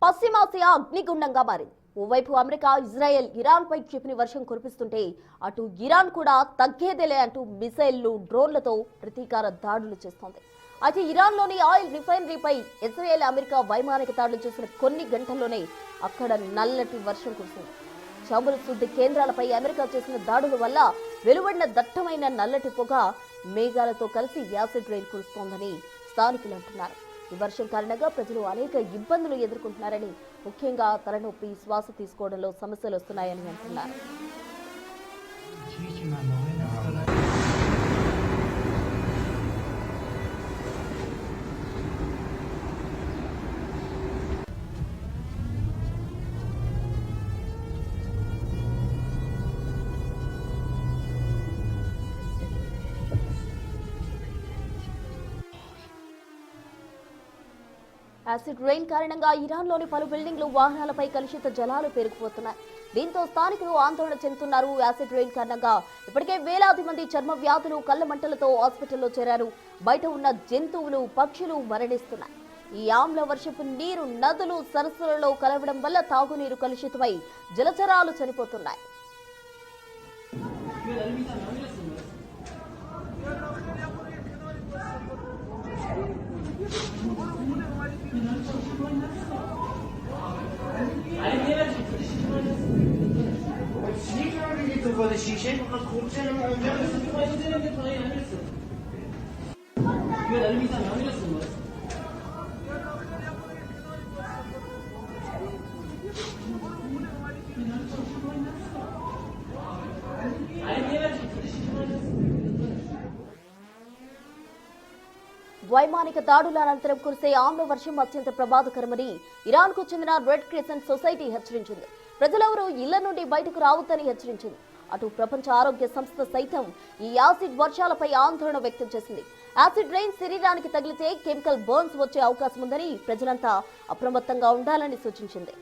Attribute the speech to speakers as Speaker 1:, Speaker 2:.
Speaker 1: పశ్చిమాసియా అగ్నిగుండంగా మారింది. ఓవైపు అమెరికా, ఇజ్రాయెల్, ఇరాన్పై క్షిపణి వర్షం కురిపిస్తుంటే అటు ఇరాన్ కూడా తగ్గేదేలే అంటూ మిసైళ్లు, డ్రోన్లతో ప్రతీకార దాడులు చేస్తోంది. అయితే ఇరాన్లోని ఆయిల్ రిఫైనరీపై ఇజ్రాయెల్, అమెరికా వైమానిక దాడులు చేసిన కొన్ని గంటల్లోనే అక్కడ నల్లటి వర్షం కురిసింది. చమురు శుద్ధి కేంద్రాలపై అమెరికా చేసిన దాడుల వల్ల వెలువడిన దట్టమైన నల్లటి పొగ మేఘాలతో కలిసి యాసిడ్ రైన్ కురుస్తోందని స్థానికులు అంటున్నారు. ఈ వర్షం కారణంగా ప్రజలు అనేక ఇబ్బందులు ఎదుర్కొంటున్నారని, ముఖ్యంగా తలనొప్పి, శ్వాస తీసుకోవడంలో సమస్యలు వస్తున్నాయని అంటున్నారు. యాసిడ్ రైన్ కారణంగా ఇరాన్లోని పలు బిల్డింగ్లు, వాహనాలపై కలుషిత జలాలు పెరిగిపోతున్నాయి. దీంతో స్థానికులు ఆందోళన చెందుతున్నారు. యాసిడ్ రైన్ కారణంగా ఇప్పటికే వేలాది మంది చర్మ వ్యాధులు, కళ్ల మంటలతో హాస్పిటల్లో చేరారు. బయట ఉన్న జంతువులు, పక్షులు మరణిస్తున్నాయి. ఈ ఆమ్ల వర్షపు నీరు నదులు, సరస్సులలో కలవడం వల్ల తాగునీరు కలుషితమై జలచరాలు చనిపోతున్నాయి. వైమానిక దాడుల అనంతరం కురిసే ఆమ్ల వర్షం అత్యంత ప్రమాదకరమని ఇరాన్కు చెందిన రెడ్ క్రిసెంట్ సొసైటీ హెచ్చరించింది. ప్రజలెవరూ ఇళ్ల నుండి బయటకు రావద్దని హెచ్చరించింది. అటు ప్రపంచ ఆరోగ్య సంస్థ సైతం ఈ యాసిడ్ వర్షాలపై ఆందోళన వ్యక్తం చేసింది. యాసిడ్ రైన్ శరీరానికి తగిలితే కెమికల్ బర్న్స్ వచ్చే అవకాశం ఉందని, ప్రజలంతా అప్రమత్తంగా ఉండాలని సూచించింది.